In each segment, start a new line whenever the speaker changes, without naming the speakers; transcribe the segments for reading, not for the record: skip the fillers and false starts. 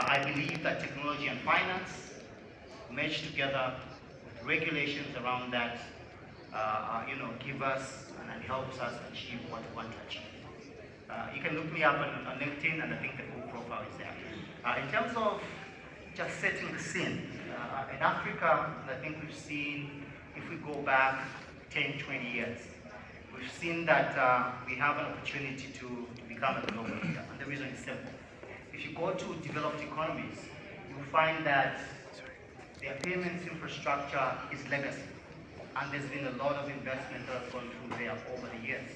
I believe that technology and finance merge together with regulations around that, give us and helps us achieve what we want to achieve. You can look me up on LinkedIn, and I think the full profile is there. In terms of just setting the scene, in Africa, I think we've seen, if we go back 10, 20 years, we've seen that we have an opportunity to become a global leader, and the reason is simple. If you go to developed economies, you find that their payments infrastructure is legacy, and there's been a lot of investment that has gone through there over the years.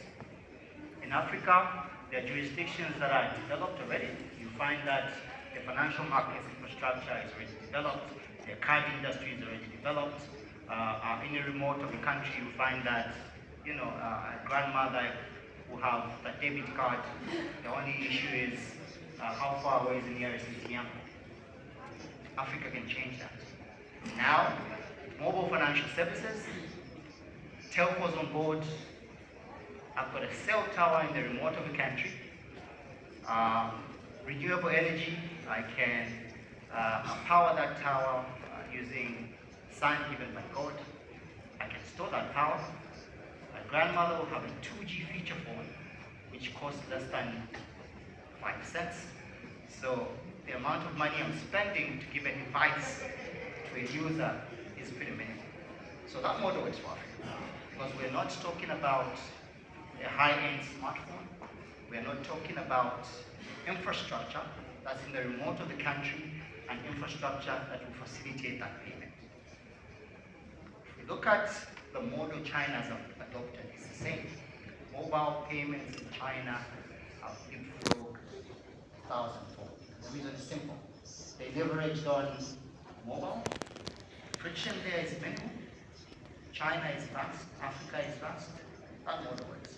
In Africa, there are jurisdictions that are developed already. You find that the financial markets infrastructure is already developed, the card industry is already developed. In a remote of a country, you find that a grandmother who have a debit card, the only issue is how far away is the nearest ATM. Africa can change that. Now, mobile financial services, telcos on board. I've got a cell tower in the remote of the country. Renewable energy, I can power that tower using sun given by God. I can store that power. My grandmother will have a 2G feature phone, which costs less than 5 cents. So the amount of money I'm spending to give a device to a user is pretty minimal. So that model is for Africa, because we're not talking about a high-end smartphone. We're not talking about infrastructure that's in the remote of the country and infrastructure that will facilitate that payment. If we look at the model China has adopted, it's the same. Mobile payments in China have leapfrogged 1,000-fold. The reason is simple. They leveraged on mobile. Friction there is minimal. China is vast. Africa is vast. That model works.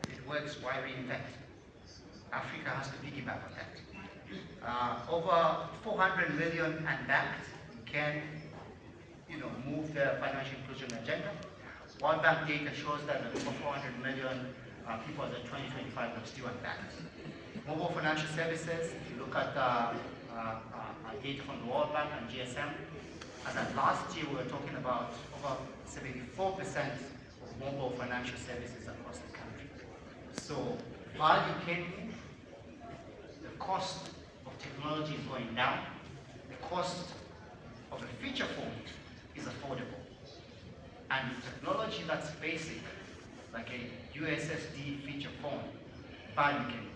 If it works, why reinvent? Africa has to piggyback on that. Over 400 million unbanked can, move the financial inclusion agenda. World Bank data shows that over 400 million people as of 2025 are still unbanked. Mobile financial services, if you look at data from the World Bank and GSM, as of last year we were talking about over 74% of mobile financial services across the country. So value can move, the cost of technology is going down, the cost of a feature phone is affordable. And technology that's basic, like a USSD feature phone, value can move.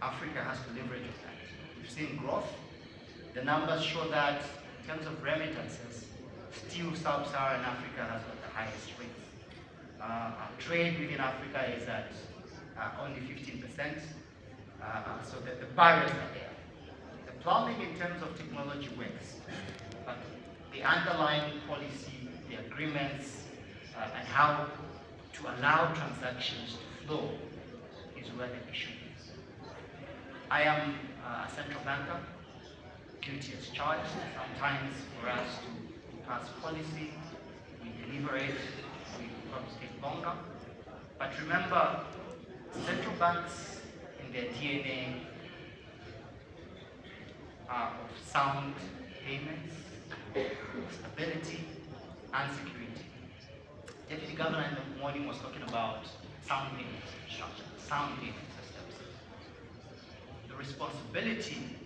Africa has to leverage on that. We've seen growth. The numbers show that in terms of remittances, still sub-Saharan Africa has got the highest rates. Trade within Africa is at only 15%. So the barriers are there. The plumbing in terms of technology works, but the underlying policy, the agreements, and how to allow transactions to flow is where the issue is. I am a central banker, duty as charged. Sometimes for us to pass policy, we deliver it, we probably take longer. But remember, central banks in their DNA are of sound payments, stability, and security. Deputy Governor in the morning was talking about sound payment structure, sound payment systems. The responsibility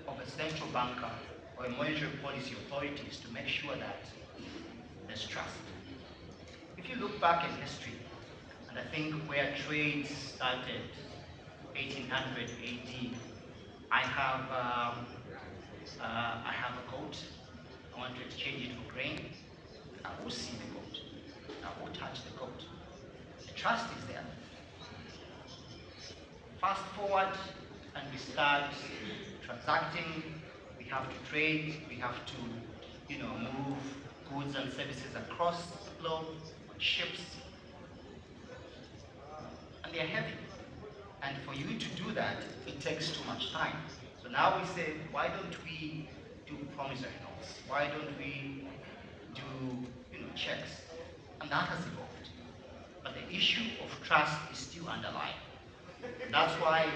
of a central banker or a monetary policy authority is to make sure that there's trust. If you look back in history, and I think where trade started 1800 AD, I have a goat. I want to exchange it for grain. I will see the goat. I will touch the goat. The trust is there. Fast forward, and we start transacting. We have to trade. We have to, move goods and services across the globe on ships, and they're heavy. And for you to do that, it takes too much time. So now we say, why don't we do promissory notes? Why don't we do checks? And that has evolved. But the issue of trust is still underlying. That's why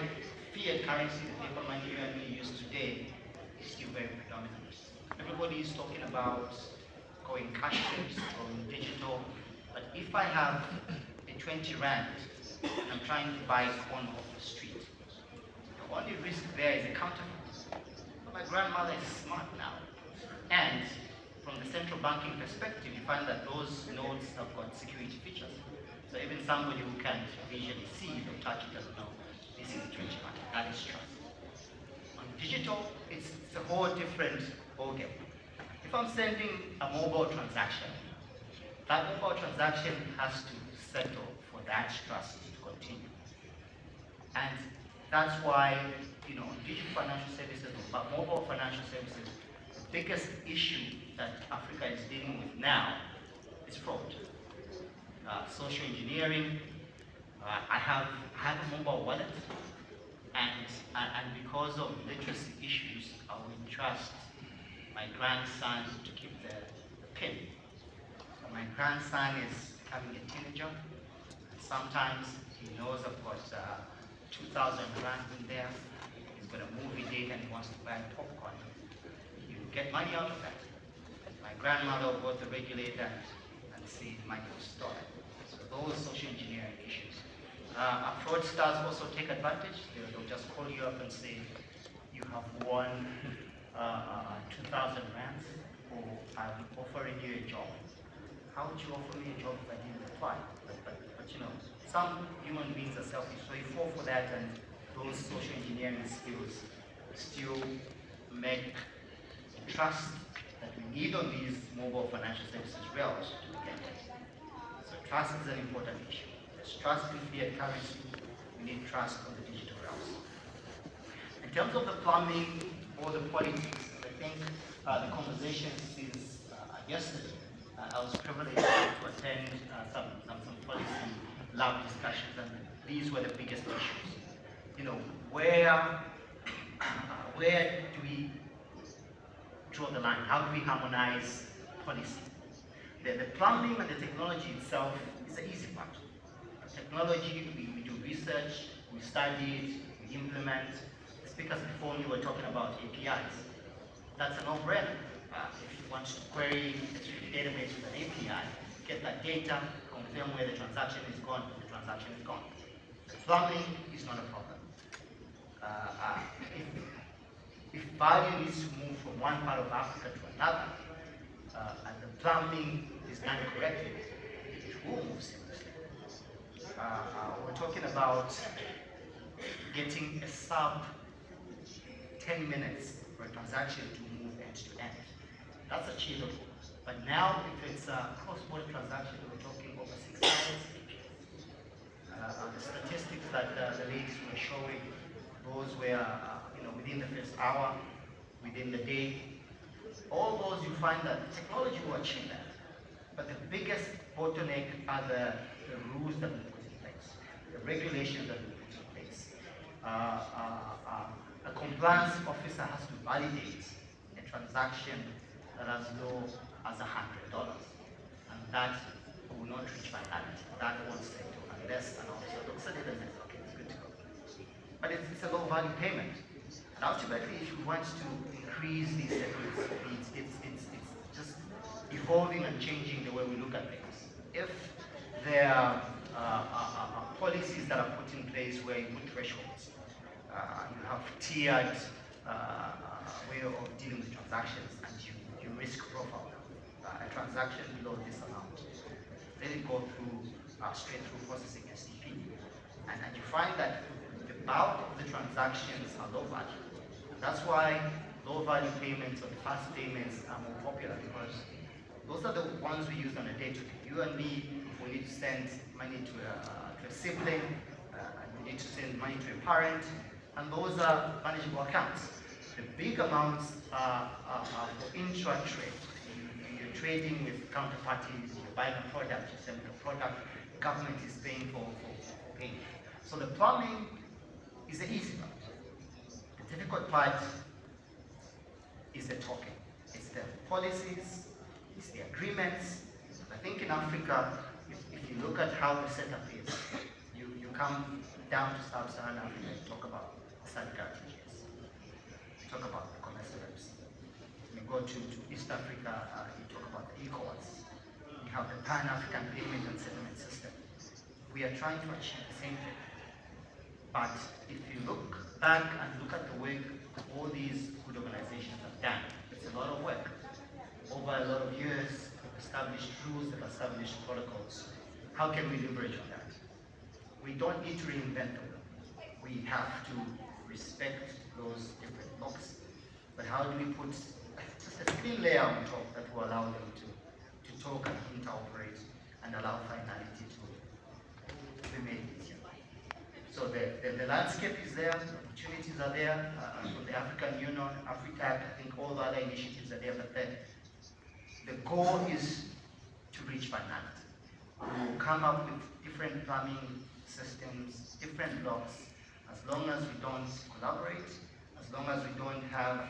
fiat currency, the paper money you and me everybody's talking about going cashless, going digital, but if I have a 20 rand and I'm trying to buy corn off the street, the only risk there is a counterfeit. But my grandmother is smart now. And from the central banking perspective, you find that those notes have got security features. So even somebody who can't visually see or touch it doesn't know this is a 20 rand. That is trust. On digital, it's a whole different ballgame. If I'm sending a mobile transaction, that mobile transaction has to settle for that trust to continue. And that's why, on digital financial services, but mobile financial services, the biggest issue that Africa is dealing with now is fraud. Social engineering. I have a mobile wallet, and because of literacy issues, I will entrust my grandson to keep the PIN. So my grandson is becoming a teenager, and sometimes he knows I've got 2,000 rand in there. He's got a movie date and he wants to buy popcorn. You get money out of that. My grandmother will go to the regulator and say it might be stolen. So those social engineering issues. Fraudsters also take advantage. They'll just call you up and say, you have won 2,000 rands, or I'm offering you a job. How would you offer me a job if I didn't apply? But some human beings are selfish, so you fall for that, and those social engineering skills still make the trust that we need on these mobile financial services rails to get it. So trust is an important issue. There's trust in fiat currency. We need trust on the digital rails. In terms of the plumbing or the politics, I think the conversation since yesterday, I was privileged to attend some policy lab discussions, and these were the biggest issues. Where do we draw the line? How do we harmonize policy? The plumbing and the technology itself is the easy part. Technology, we do research, we study it, we implement. The speakers before me were talking about APIs. That's a no-brainer. If you want to query a database with an API, get that data, confirm where the transaction is gone, the transaction is gone. The plumbing is not a problem. If value needs to move from one part of Africa to another, and the plumbing is done correctly, it will move seamlessly. We're talking about getting a sub 10 minutes for a transaction to move end to end. That's achievable. But now, if it's a cross-border transaction, we're talking over 6 hours. The statistics that the ladies were showing, those were within the first hour, within the day. All those, you find that technology will achieve that. But the biggest bottleneck are the rules that we put in place, the regulations that we put in place. A compliance officer has to validate a transaction that as low as $100, and that will not reach finality. That won't settle unless an officer looks at it and says, okay, it's good to go. But it's a low value payment. And ultimately, if you want to increase these settlement speeds, it's just evolving and changing the way we look at things. If there are policies that are put in place where you put thresholds, you have tiered way of dealing with transactions, and you risk profile a transaction below this amount. Let it go through straight through processing SDP, and you find that the bulk of the transactions are low value. That's why low value payments or fast payments are more popular, because those are the ones we use on a day-to-day. You and me, we need to send money to a sibling, and we need to send money to a parent, and those are manageable accounts. The big amounts are for intra-trade. You're trading with counterparties, you're buying a product, you're selling a product, the government is paying for paying. So the plumbing is the easy part. The difficult part is the talking. It's the policies, it's the agreements. I think in Africa, if you look at how the setup is, you come down to Sub-Saharan Africa and talk about SADC RTGS. You talk about the commercial reps. You go go to East Africa, you talk about the ECOWAS. You have the Pan-African Payment and Settlement System. We are trying to achieve the same thing. But if you look back and look at the work all these good organizations have done, it's a lot of work. Over a lot of years, they've established rules, they've established protocols. How can we leverage on that? We don't need to reinvent them. We have to respect those different blocks. But how do we put just a thin layer on top that will allow them to talk and interoperate and allow finality to be made easier? So the landscape is there, the opportunities are there, from the African Union, AfriTac, I think all the other initiatives are there, but the goal is to reach finality. We will come up with different plumbing systems, different blocks, as long as we don't collaborate, as long as we don't have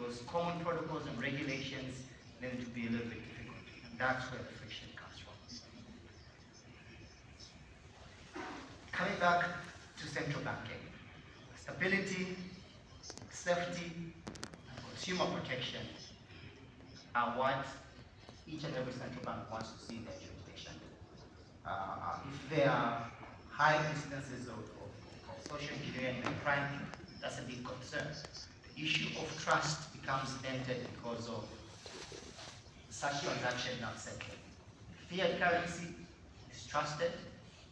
those common protocols and regulations, then it will be a little bit difficult. And that's where the friction comes from. Coming back to central banking, stability, safety, and consumer protection are what each and every central bank wants to see in their jurisdiction. If there are high instances of social engineering and crime, that's a big concern. The issue of trust becomes dented because of such transaction not settling. Fiat currency is trusted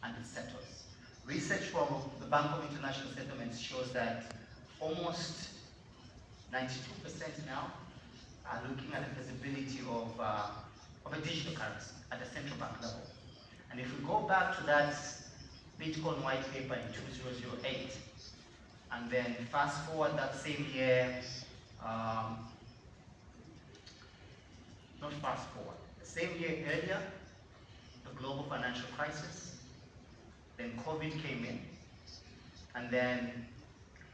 and it settles. Research from the Bank of International Settlements shows that almost 92% now are looking at the feasibility of a digital currency at the central bank level. And if we go back to that Bitcoin white paper in 2008, and then fast forward that same year, not fast forward, the same year earlier, the global financial crisis, then COVID came in, and then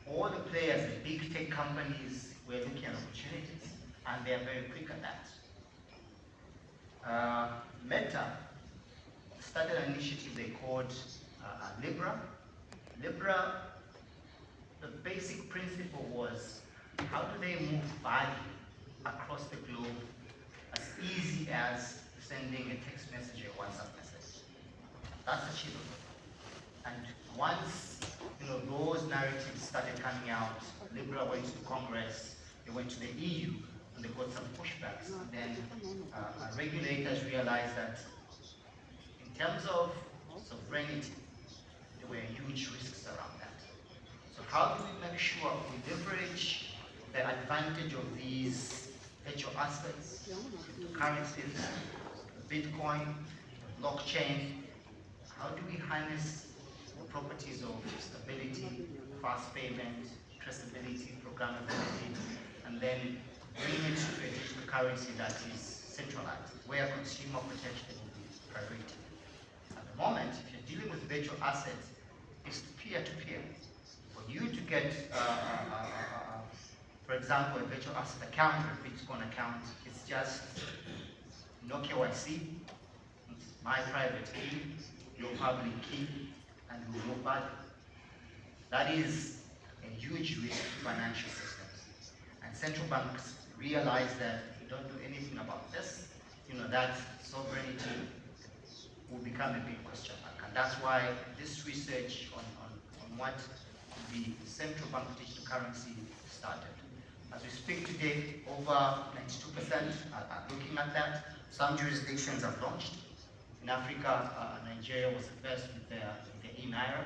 all the players, the big tech companies were looking at opportunities, and they are very quick at that. Meta started an initiative they called Libra. Libra, the basic principle was, how do they move value across the globe as easy as sending a text message or WhatsApp message? That's achievable. And once those narratives started coming out, Libra went to Congress, they went to the EU, and they got some pushbacks. And then regulators realized that in terms of sovereignty, there were huge risks around that. So how do we make sure we leverage the advantage of these virtual assets, currencies, Bitcoin, blockchain? How do we harness the properties of stability, fast payment, traceability, programmability, and then bring it to a digital currency that is centralized, where consumer protection will be priority? At the moment, if you're dealing with virtual assets, it's peer-to-peer. For you to get, for example, a virtual asset account or a Bitcoin account, it's just no KYC, it's my private key, your public key, and no value. That is a huge risk to financial systems. And central banks realize that if you don't do anything about this, that sovereignty will become a big question mark. And that's why this research on what could be central bank digital currency started. As we speak today, over 92% are looking at that. Some jurisdictions have launched. In Africa, Nigeria was the first with the e-Naira.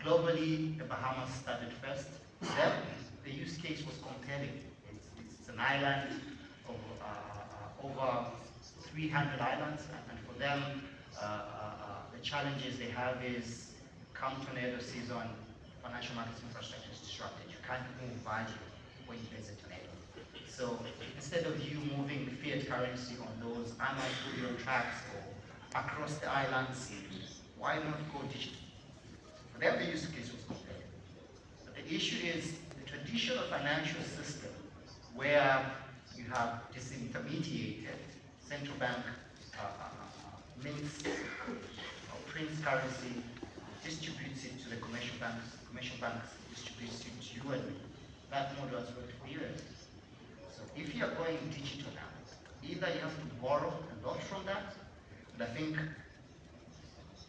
Globally, the Bahamas started first. Then, the use case was compelling. It's an island of over 300 islands, and for them, the challenges they have is, come tornado season, financial markets infrastructure is disrupted. You can't move value when there's a tornado. So instead of you moving fiat currency on those anti-fluvial tracks or across the islands, why not go digital? For them, the use case was compelling. But the issue is the traditional financial system where you have disintermediated central bank mints or prints currency, distributes it to the commercial banks distributes it to you and me. That model has worked for years. So if you are going digital now, either you have to borrow a lot from that, and I think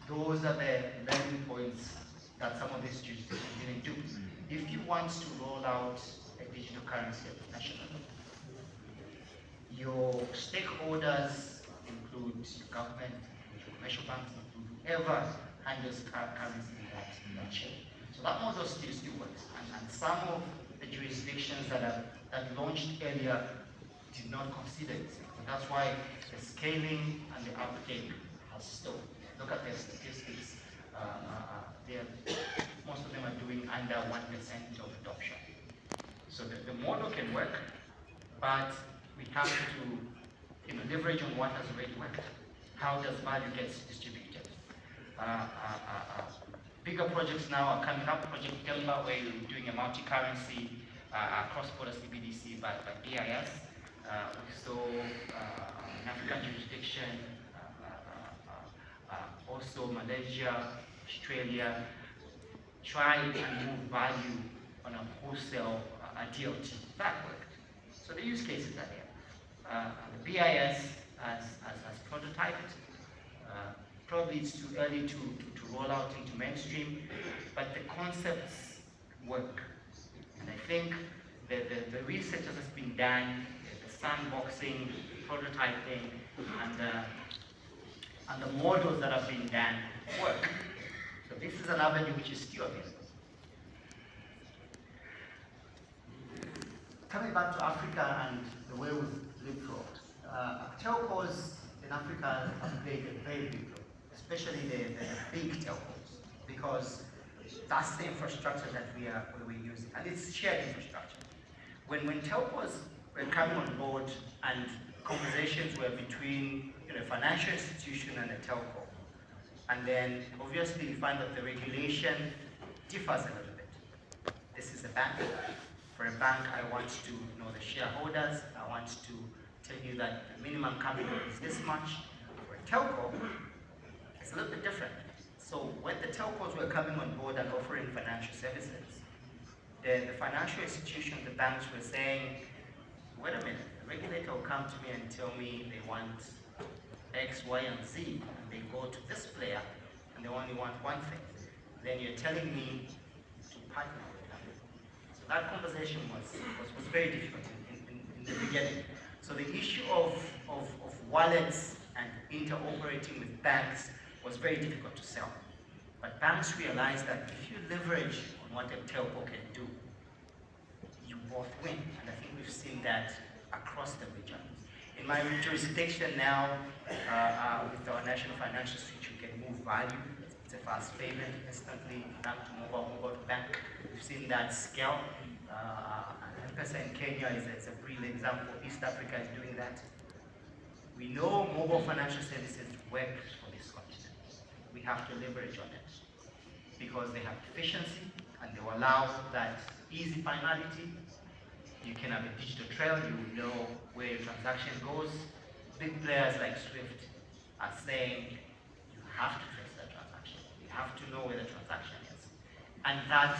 those are the learning points that some of these jurisdictions didn't do. If you want to roll out a digital currency at the national level, your stakeholders include your government, include your commercial banks, include whoever handles currency in that chain. So that model still works. And some of the jurisdictions that launched earlier did not consider it. And that's why the scaling and the uptake has stalled. Look at their statistics. Most of them are doing under 1% of adoption. So the model can work, but we have to leverage on what has already worked. How does value get distributed? Bigger projects now are coming up. Project Delta, where you're doing a multi-currency cross-border CBDC by BIS. We saw an African jurisdiction, also Malaysia, Australia, try and move value on a wholesale DLT. That worked. So the use cases are there. The BIS has prototyped. Probably it's too early to roll out into mainstream, but the concepts work. And I think the research that has been done, the sandboxing, prototyping, and the models that have been done work. So this is an avenue which is still available. Coming back to Africa and the way we've leapfrogged, telcos in Africa have played a very big role, especially the big telcos, because that's the infrastructure that we're using, and it's shared infrastructure. When telcos were coming on board and conversations were between a financial institution and a telco, and then obviously you find that the regulation differs a little bit. This is a bank. For a bank, I want to know the shareholders. I want to tell you that the minimum capital is this much. For a telco, it's a little bit different. So when the telcos were coming on board and offering financial services, the financial institutions, the banks were saying, wait a minute, the regulator will come to me and tell me they want X, Y, and Z, and they go to this player and they only want one thing. Then you're telling me to partner with them. So that conversation was very difficult in the beginning. So the issue of wallets and interoperating with banks was very difficult to sell. But banks realized that if you leverage on what a telco can do, you both win. And I think we've seen that across the region. In my jurisdiction now, with our national financial switch, we can move value. It's a fast payment, instantly bank to mobile to bank. We've seen that scale. M-Pesa in Kenya is a brilliant example. East Africa is doing that. We know mobile financial services work for this continent. We have to leverage on it because they have efficiency and they will allow that easy finality. You can have a digital trail, you will know where your transaction goes. Big players like Swift are saying you have to trace that transaction. You have to know where the transaction is. And that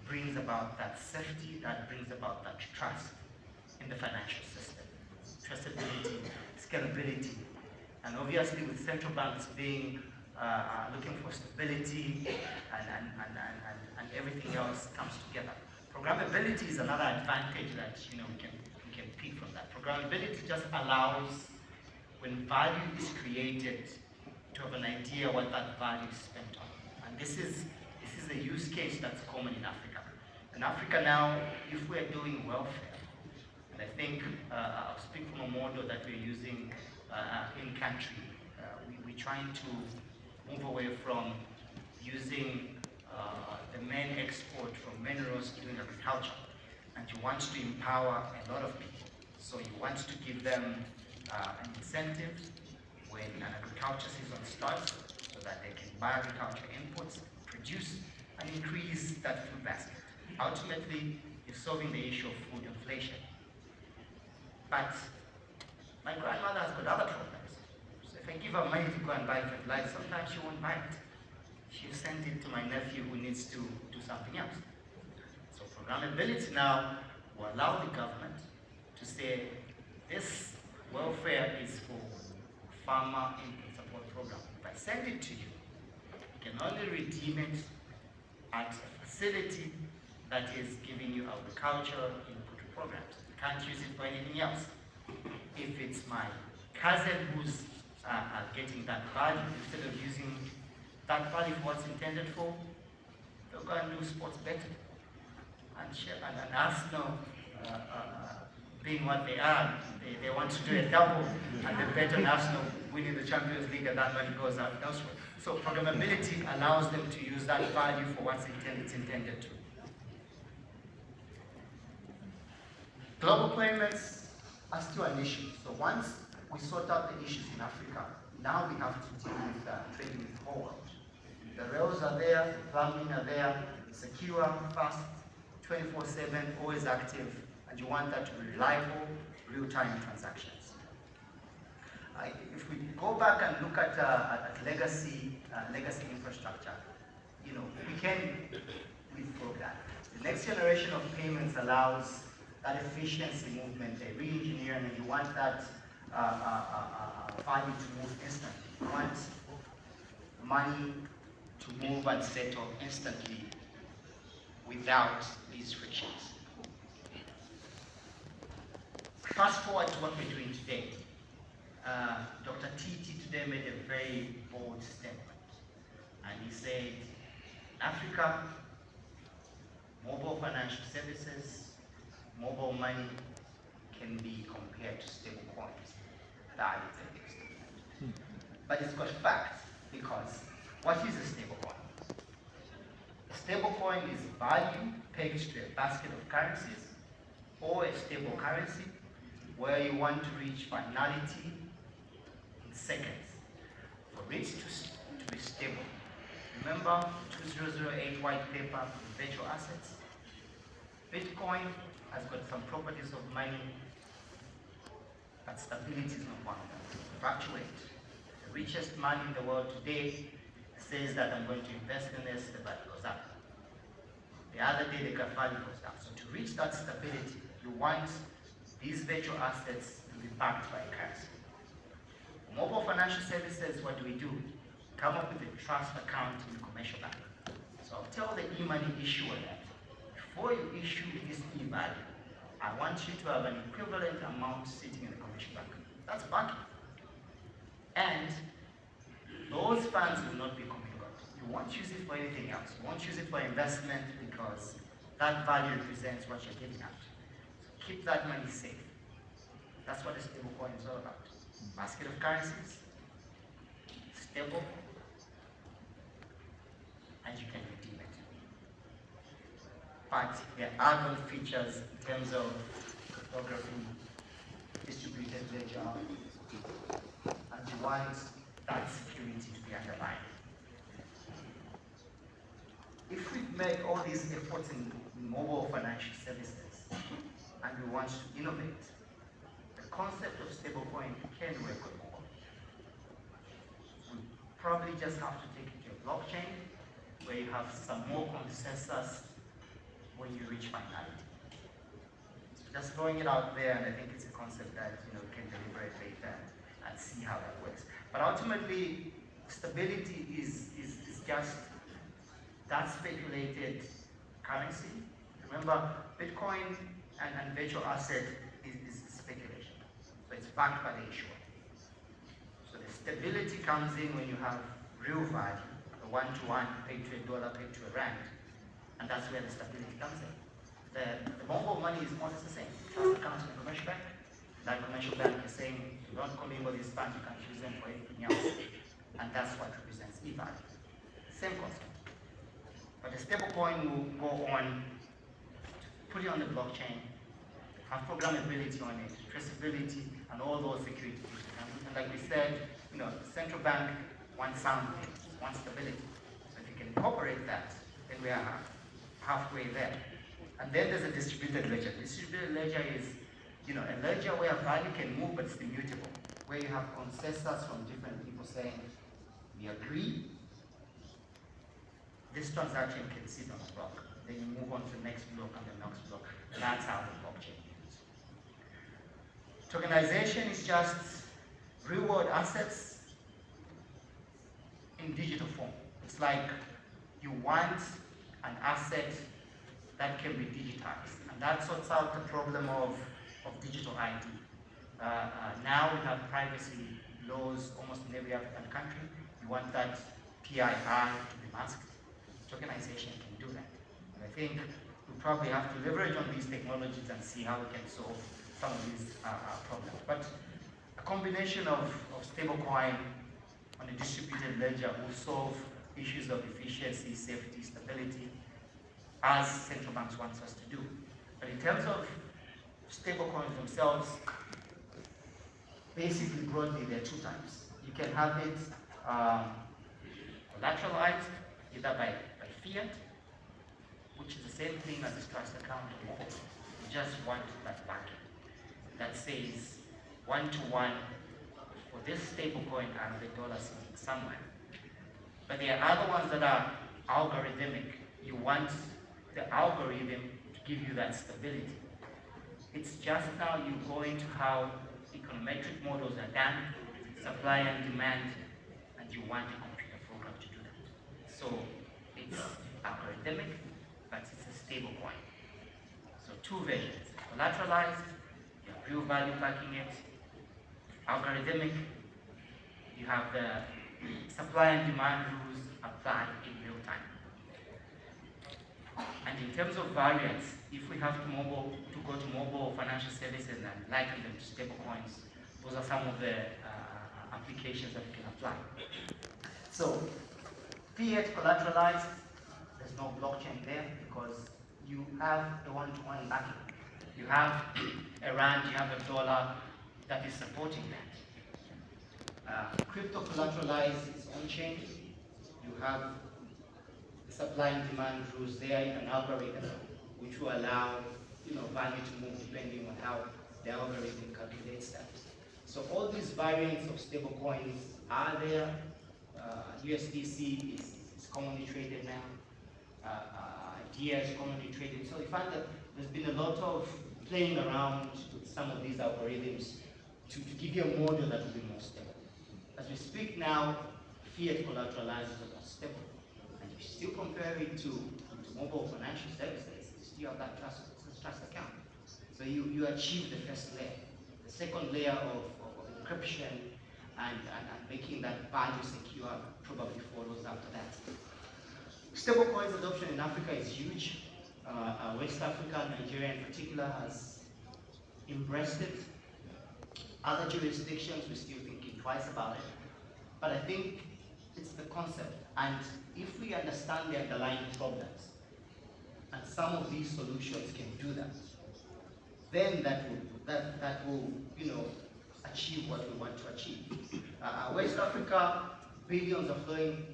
brings about that safety, that brings about that trust in the financial system. Trustability, scalability, and obviously with central banks being looking for stability and everything else comes together. Programmability is another advantage that we can pick from that. Programmability just allows, when value is created, to have an idea what that value is spent on. And this is a use case that's common in Africa. In Africa now, if we're doing welfare, and I think I'll speak from a model that we're using in country, we're trying to move away from using the main export from minerals during agriculture, and you want to empower a lot of people. So you want to give them an incentive when an agriculture season starts, so that they can buy agriculture inputs, produce, and increase that food basket. Ultimately, you're solving the issue of food inflation. But my grandmother has got other problems. So if I give her money to go and buy fertilizer, sometimes she won't buy it. She'll send it to my nephew who needs to do something else. So programmability now will allow the government to to say this welfare is for farmer input support program. If I send it to you, you can only redeem it at a facility that is giving you agricultural input programs. You can't use it for anything else. If it's my cousin who's getting that value, instead of using that value for what's intended for, they'll go and do sports betting. And Arsenal, being what they are, they want to do a double, and they bet on Arsenal winning the Champions League, and that money goes out elsewhere. So programmability allows them to use that value for what's intended to. Global payments are still an issue. So once we sort out the issues in Africa, now we have to deal with trading with the whole world. The rails are there, the plumbing are there, secure, fast, 24/7, always active, and you want that to be reliable, real-time transactions. If we go back and look at legacy infrastructure, we can leapfrog that. The next generation of payments allows that efficiency movement, a re-engineering, and you want that value to move instantly. You want money to move and settle instantly without these frictions. Fast forward to what we're doing today. Dr. Titi today made a very bold statement, and he said, in Africa, mobile financial services, mobile money can be compared to stable coins. That is a big statement. But it's got facts, because what is a stable coin? A stable coin is value pegged to a basket of currencies, or a stable currency where you want to reach finality in seconds. For it to be stable. Remember 2008 white paper on virtual assets? Bitcoin has got some properties of money, but stability is not one of them. It fluctuates. The richest man in the world today says that I'm going to invest in this, the value goes up. The other day, the value goes down. So to reach that stability, you want these virtual assets to be backed by a currency. Mobile financial services, what do? Come up with a trust account in a commercial bank. So I'll tell the e-money issuer that before you issue this e-value, I want you to have an equivalent amount sitting in a commercial bank. That's backing. And those funds will not be commingled. You won't use it for anything else. You won't use it for investment, because that value represents what you're getting out. So keep that money safe. That's what a stable coin is all about. Basket of currencies, stable, and you can redeem it. But there are other features in terms of cryptography, distributed ledger, and you want that security to be underlined. If we make all these efforts in mobile financial services and we want to innovate, the concept of stablecoin can work with mobile. We probably just have to take it to a blockchain where you have some more consensus when you reach finality. So just throwing it out there, and I think it's a concept that we can deliberate later and see how that works. But ultimately, stability is just that speculated currency. Remember, Bitcoin and virtual asset is speculation. So it's backed by the issuer. So the stability comes in when you have real value, the one-to-one, paid to a dollar, paid to a rand, and that's where the stability comes in. The mobile money is more or less the same. Trust account in a commercial bank. That commercial bank is saying, you don't commingle these funds, you can't use them for anything else. And that's what represents e-value. Same concept. But the stablecoin will go on, put it on the blockchain, have programmability on it, traceability, and all those security features. And like we said, the central bank wants soundness, wants stability. So if you can incorporate that, then we are halfway there. And then there's a distributed ledger. Distributed ledger is a ledger where value can move but it's immutable, where you have consensus from different people saying, we agree, this transaction can sit on a block. Then you move on to the next block and the next block. That's how the blockchain is. Tokenization is just real-world assets in digital form. It's like you want an asset that can be digitized, and that sorts out the problem of digital ID. Now we have privacy laws almost in every African country. You want that PII to be masked. Tokenization can do that. And I think we probably have to leverage on these technologies and see how we can solve some of these problems. But a combination of stablecoin on a distributed ledger will solve issues of efficiency, safety, stability, as central banks want us to do. But in terms of stablecoins themselves, basically broadly there are two types. You can have it collateralized either by fiat, which is the same thing as a trust account or more. You just want that backing that says one-to-one for this stablecoin and the dollar sitting somewhere. But there are other ones that are algorithmic. You want the algorithm to give you that stability. It's just now you go into how econometric models are done, supply and demand, and you want a computer program to do that. So it's algorithmic, but it's a stable coin. So two versions: collateralized, you have real value backing it; algorithmic, you have the supply and demand rules applied in real time. And in terms of variants, if we have to go to mobile financial services and liken them to stablecoins, those are some of the applications that we can apply. So, fiat collateralized, there's no blockchain there because you have a one-to-one backing. You have a rand, you have a dollar that is supporting that. Crypto collateralized is on-chain. You have the supply and demand rules there in an algorithm which will allow value to move depending on how the algorithm calculates that. So all these variants of stablecoins are there. USDC is commonly traded now. DIA is commonly traded. So we find that there's been a lot of playing around with some of these algorithms to give you a model that will be more stable. As we speak now, fiat collateralized is more stable. And if you still compare it to mobile financial services, you still have that trust account. So you achieve the first layer. The second layer of encryption and making that value secure probably follows after that. Stablecoins adoption in Africa is huge. West Africa, Nigeria in particular, has embraced it. Other jurisdictions, we're still thinking twice about it. But I think it's the concept. And if we understand the underlying problems, and some of these solutions can do that, then that will achieve what we want to achieve. West Africa, billions are flowing,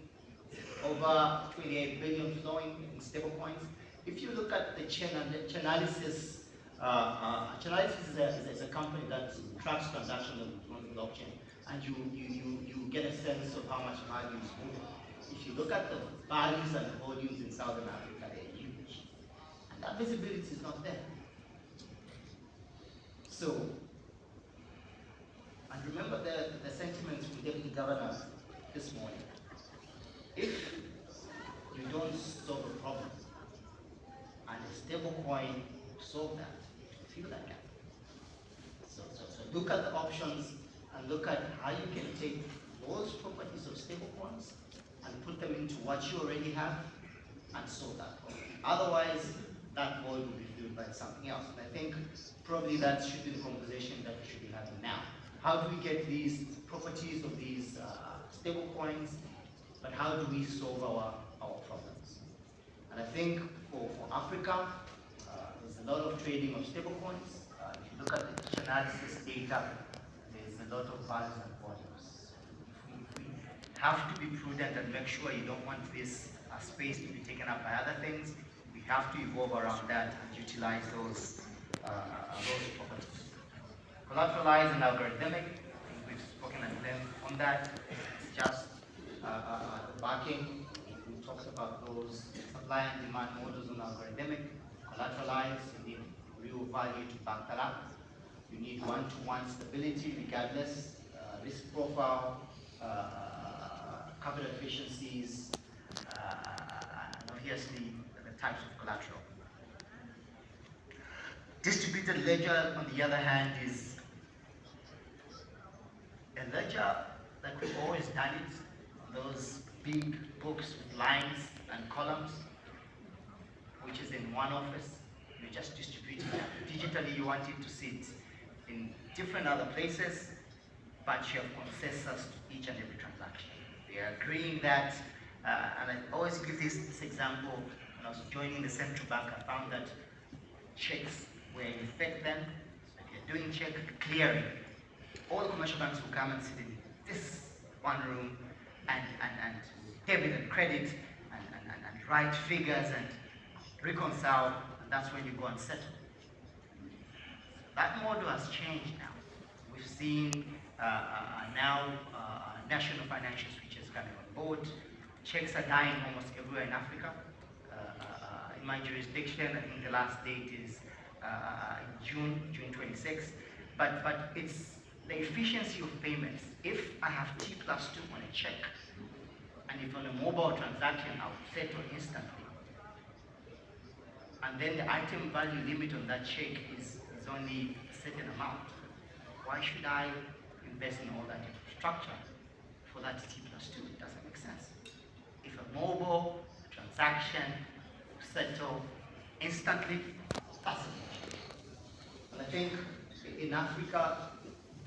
over 28 billion flowing in stablecoins. If you look at the Chainalysis, Chainalysis is a company that tracks transactions on the blockchain, and you get a sense of how much value is moving. If you look at the values and volumes in Southern Africa, they're huge. And that visibility is not there. So, and remember the sentiments from Deputy Governor this morning. If you don't solve a problem, and a stable coin solve that, fill that gap. So look at the options and look at how you can take those properties of stable coins and put them into what you already have and solve that problem. Otherwise, that void will be filled by something else. And I think probably that should be the conversation that we should be having now. How do we get these properties of these stable coins, but how do we solve our problems? And I think for Africa, there's a lot of trading of stable coins. If you look at the analysis data, there's a lot of values and volumes. We have to be prudent and make sure you don't want this space to be taken up by other things. We have to evolve around that and utilize those properties. Collateralized and algorithmic, I think we've spoken at length on that. It's just the backing. We talked about those supply and demand models on algorithmic. Collateralized, you need real value to back that up. You need one-to-one stability regardless, risk profile, capital efficiencies, and obviously the types of collateral. Distributed ledger, on the other hand, is a ledger like we've always done it, those big books with lines and columns, which is in one office. You're just distributing it. Digitally, you want it to sit in different other places, but you have consensus to each and every transaction. We are agreeing that, and I always give this example. When I was joining the central bank, I found that checks, where you effect them, so if you're doing check clearing, all the commercial banks will come and sit in this one room and debit and credit and write figures and reconcile, and that's when you go and settle. That model has changed now. We've seen now national financial switches coming on board. Checks are dying almost everywhere in Africa. In my jurisdiction, I think the last date is June 26th. But it's the efficiency of payments. If I have T+2 on a check, and if on a mobile transaction I'll settle instantly, and then the item value limit on that check is only a certain amount, why should I invest in all that infrastructure for that T+2? It doesn't make sense. If a mobile transaction settle instantly, that's it. And I think in Africa,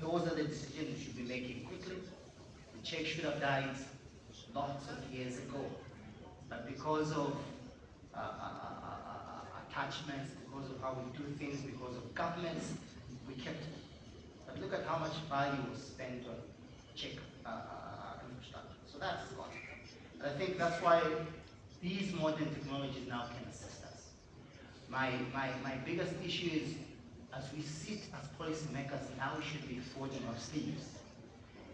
those are the decisions we should be making quickly. The check should have died lots of years ago, but because of attachments, because of how we do things, because of governments, we kept it. But look at how much value was spent on check infrastructure. So that's gone. And I think that's why these modern technologies now can assist us. My biggest issue is, as we sit as policymakers, now we should be forging our sleeves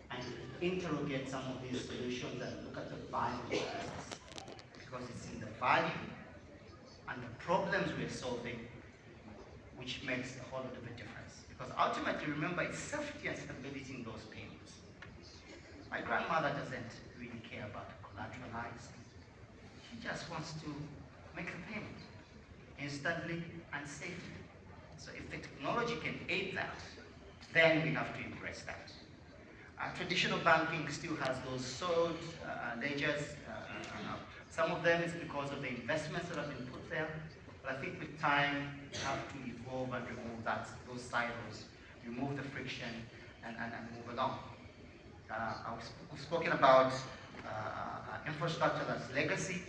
and interrogate some of these solutions and look at the value of business. Because it's in the value and the problems we're solving which makes a whole lot of a difference. Because ultimately, remember, it's safety and stability in those payments. My grandmother doesn't really care about collateralized. She just wants to make the payment instantly and safely. So if the technology can aid that, then we have to embrace that. Traditional banking still has those sold ledgers. Some of them is because of the investments that have been put there. But I think with time, we have to evolve and remove those silos, remove the friction, and move along. We've spoken about infrastructure that's legacy.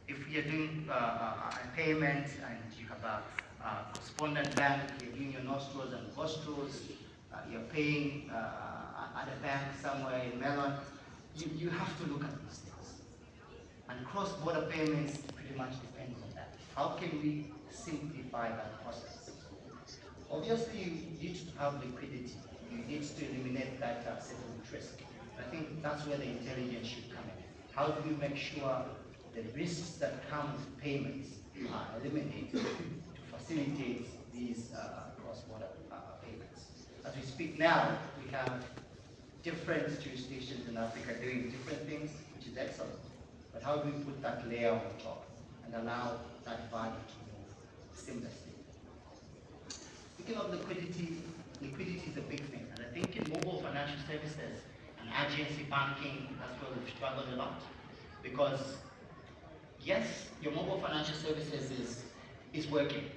If you're doing a payment and you have a correspondent bank, you're doing your nostrils and nostrils, you're paying at a bank somewhere in Melon, you have to look at these things. And cross-border payments pretty much depends on that. How can we simplify that process? Obviously, you need to have liquidity. You need to eliminate that settlement risk. I think that's where the intelligence should come in. How do we make sure the risks that come with payments are eliminated to facilitate these cross-border payments? As we speak now, we have different jurisdictions in Africa doing different things, which is excellent. But how do we put that layer on top and allow that value to move seamlessly? Speaking of liquidity, liquidity is a big thing. And I think in mobile financial services and agency banking, that's where we've struggled a lot. Because yes, your mobile financial services is working.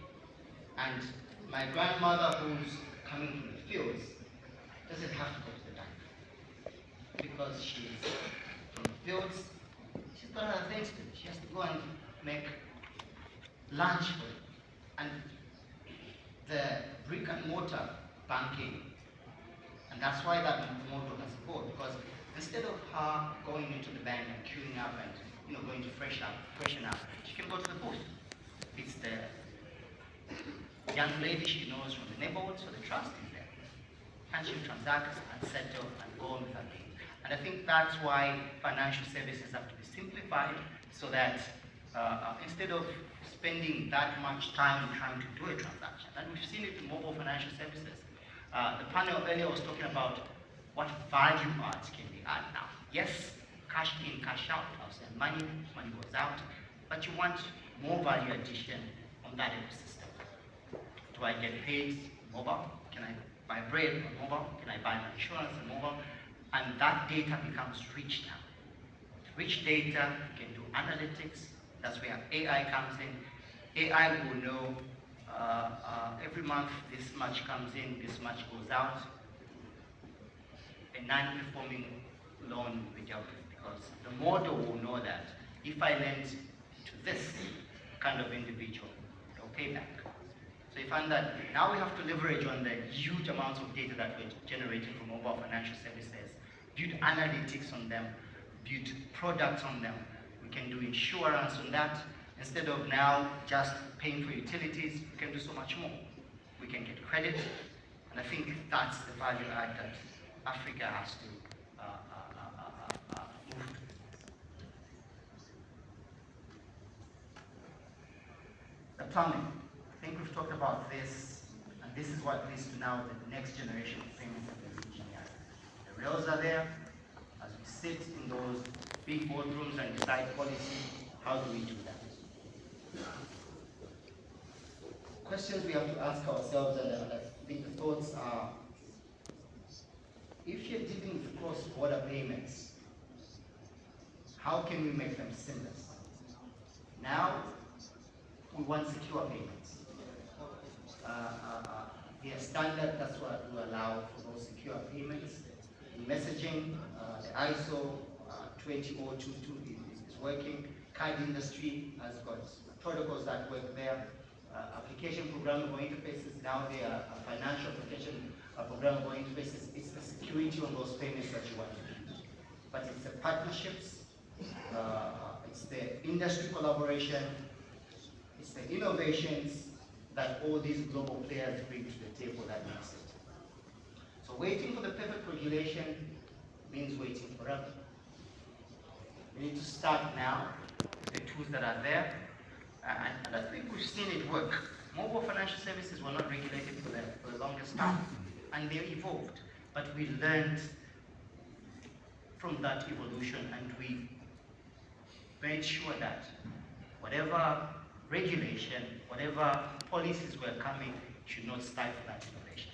And my grandmother, who's coming from the fields, doesn't have to go to the bank. Because she's from the fields, she's got other things to do. She has to go and make lunch for it. And the brick and mortar banking, and that's why that model has evolved, because instead of her going into the bank and queuing up and going to freshen up, she can go to the booth. It's the young lady she knows from the neighborhood, so the trust is there. And she'll transact and settle and go on with her game. And I think that's why financial services have to be simplified, so that instead of spending that much time trying to do a transaction, and we've seen it in mobile financial services, The panel earlier was talking about what value adds can be added now. Yes, cash in, cash out, I'll send money goes out, but you want more value addition on that ecosystem. Do I get paid mobile? Can I buy bread on mobile? Can I buy my insurance on mobile? And that data becomes rich now. Rich data, you can do analytics. That's where AI comes in. AI will know every month this much comes in, this much goes out. A non-performing loan will be dealt with because the model will know that if I lend to this kind of individual, they'll pay back. So you find that now we have to leverage on the huge amounts of data that we're generating from mobile financial services, build analytics on them, build products on them. We can do insurance on that. Instead of now just paying for utilities, we can do so much more. We can get credit, and I think that's the value add that Africa has to move to. The plumbing. I think we've talked about this, and this is what leads to now the next generation of payments that we're looking at. The rails are there. As we sit in those big boardrooms and decide policy, how do we do that? Questions we have to ask ourselves, and I think the thoughts are, if you're dealing with cross-border payments, how can we make them seamless? Now, we want secure payments. The standard, that's what we allow for those secure payments. In messaging, the ISO 20022 is working. Card industry has got protocols that work there. Application programmable interfaces, now they are financial application programmable interfaces. It's the security on those payments that you want to do. But it's the partnerships, it's the industry collaboration, it's the innovations that all these global players bring to the table that makes it. So waiting for the perfect regulation means waiting forever. We need to start now with the tools that are there, and I think we've seen it work. Mobile financial services were not regulated for the longest time, and they evolved. But we learned from that evolution, and we made sure that whatever regulation, whatever policies were coming, should not stifle that innovation.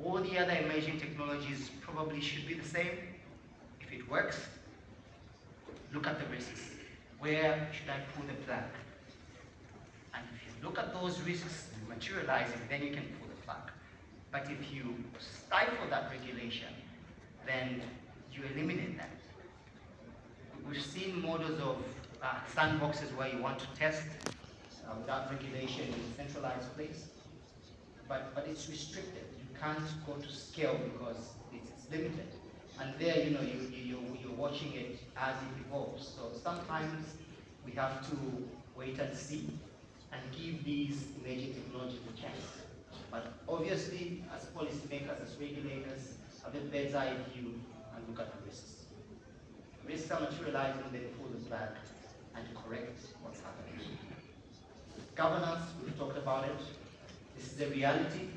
All the other emerging technologies probably should be the same. If it works, look at the risks. Where should I pull the plug? And if you look at those risks materializing, then you can pull the plug. But if you stifle that regulation, then you eliminate that. We've seen models of sandboxes where you want to test without regulation in a centralized place, but it's restricted. You can't go to scale because it's limited. And there, you're watching it as it evolves. So sometimes we have to wait and see and give these emerging technologies a chance. But obviously, as policymakers, as regulators, have a bird's eye view and look at the risks. Risks are materializing, then pull the plug and correct what's happening. Governance, we've talked about it. This is a reality.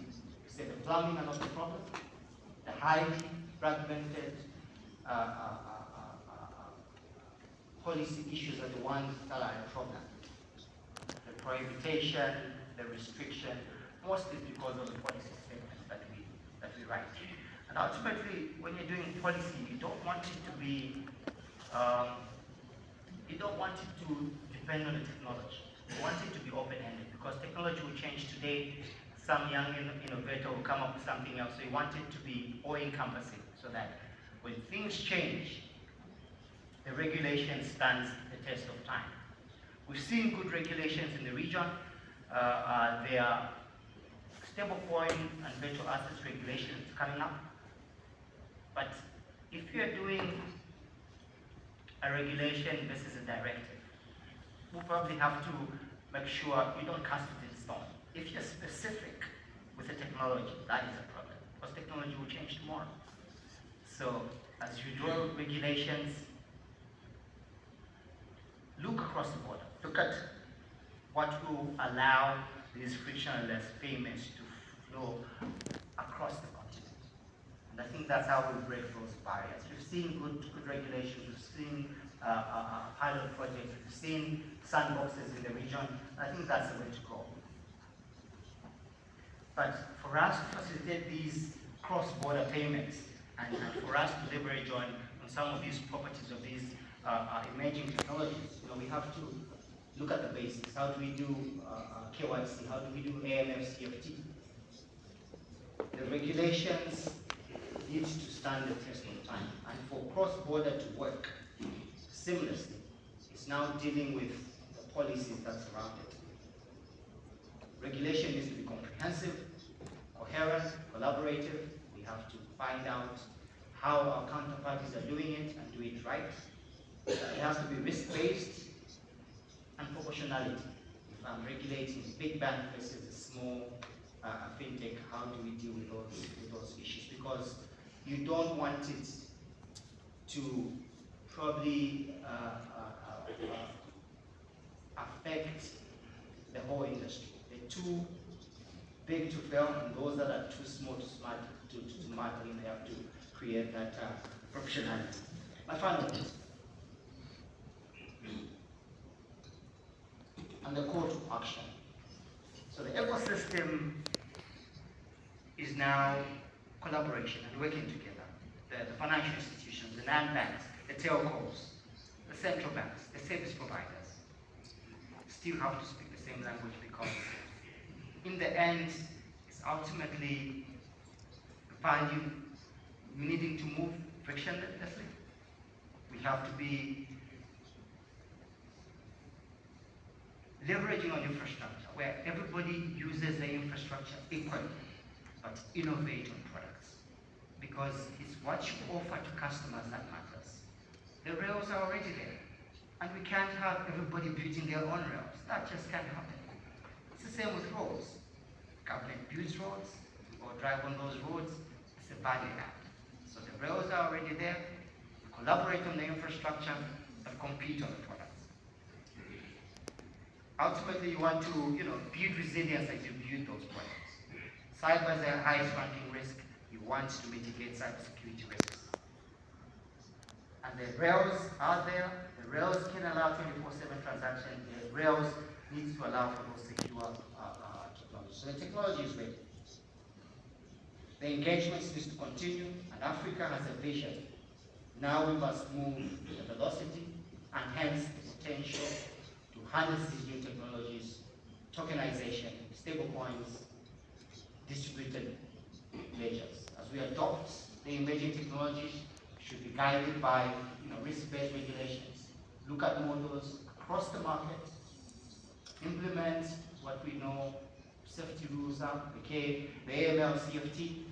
We say the plumbing are not the problem. The highly fragmented policy issues are the ones that are a problem. The prohibition, the restriction, mostly because of the policy statements that we write. And ultimately, when you're doing policy, you don't want it to be, you don't want it to depend on the technology. You want it to be open-ended because technology will change today. Some young innovator will come up with something else. So you want it to be all-encompassing so that when things change, the regulation stands the test of time. We've seen good regulations in the region. There are stablecoin and virtual assets regulations coming up. But if you're doing a regulation versus a directive, we'll probably have to make sure you don't cast it in stone. If you're specific with the technology, that is a problem, because technology will change tomorrow. So as you draw regulations, look across the border. Look at what will allow these frictionless payments to flow across think that's how we break those barriers. We've seen good regulations, we've seen pilot projects, we've seen sandboxes in the region. I think that's the way to go. But for us to facilitate these cross-border payments and for us to leverage on some of these properties of these emerging technologies, we have to look at the basics. How do we do KYC? How do we do AML CFT? The regulations need to stand the test of time. And for cross-border to work seamlessly, it's now dealing with the policies that surround it. Regulation needs to be comprehensive, coherent, collaborative. We have to find out how our counterparties are doing it and do it right. It has to be risk-based and proportionality. If I'm regulating a big bank versus a small fintech, how do we deal with those issues? Because you don't want it to probably affect the whole industry. They're too big to fail, and those that are too small to matter, they have to create that proportionality. My final point. And the call to action. So the ecosystem is now collaboration and working together. The financial institutions, the non-banks, the telcos, the central banks, the service providers still have to speak the same language, because in the end, it's ultimately value needing to move frictionlessly. We have to be leveraging on infrastructure where everybody uses the infrastructure equally, but innovate on products. Because it's what you offer to customers that matters. The rails are already there, and we can't have everybody building their own rails. That just can't happen. It's the same with roads. Government builds roads, or drive on those roads, it's a value add. So the rails are already there, we collaborate on the infrastructure, and compete on the products. Ultimately, you want to build resilience as you build those products. Cyber is the highest ranking risk. You want to mitigate cybersecurity risks. And the rails are there. The rails can allow 24/7 transactions. The rails needs to allow for those secure technologies. So the technology is ready. The engagements needs to continue, and Africa has a vision. Now we must move with the velocity and hence the potential to harness these new technologies, tokenization, stablecoins, distributed ledgers. As we adopt the emerging technologies, should be guided by risk-based regulations, look at models across the market, implement what we know safety rules are, the AML CFT.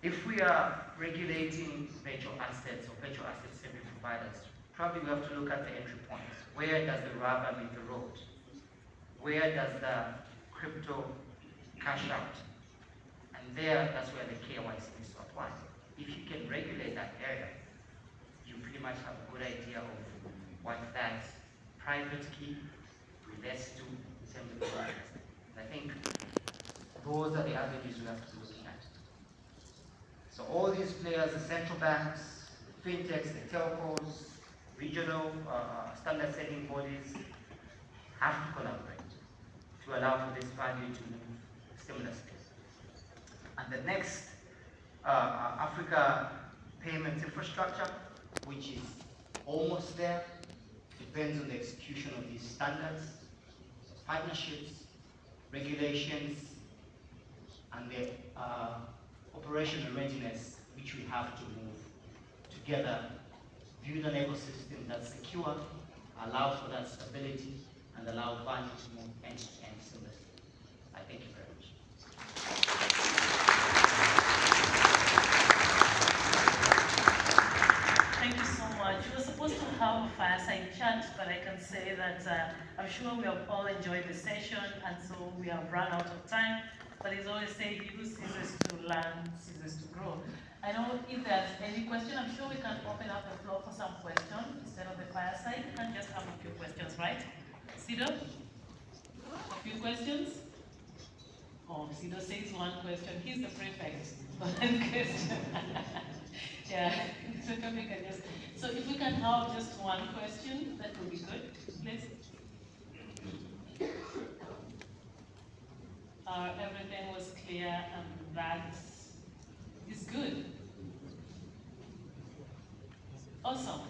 If we are regulating virtual assets or virtual asset service providers, probably we have to look at the entry points. Where does the rubber meet the road? Where does the crypto cash out? And that's where the KYC needs to apply. If you can regulate that area, you pretty much have a good idea of what that private key relates to in terms of the business. I think those are the avenues we have to be looking at. So all these players, the central banks, the fintechs, the telcos, regional standard setting bodies have to collaborate to allow for this value to move seamlessly. And the next Africa payments infrastructure, which is almost there, depends on the execution of these standards, partnerships, regulations, and the operational readiness, which we have to move together, build an ecosystem that's secure, allow for that stability, and allow value to move end-to-end seamlessly. I thank you very much.
Thank you so much. We were supposed to have a fireside chat, but I can say that I'm sure we have all enjoyed the session, and so we have run out of time. But as always say, use scissors to learn, scissors to grow. I know if there's any question, I'm sure we can open up the floor for some questions instead of the fireside. We can just have a few questions, right? Sido? A few questions? Oh, Sido says one question. He's the prefect. One question. Yeah. So if we can just, so if we can have just one question, that would be good, please. Everything was clear, and that is good. Awesome.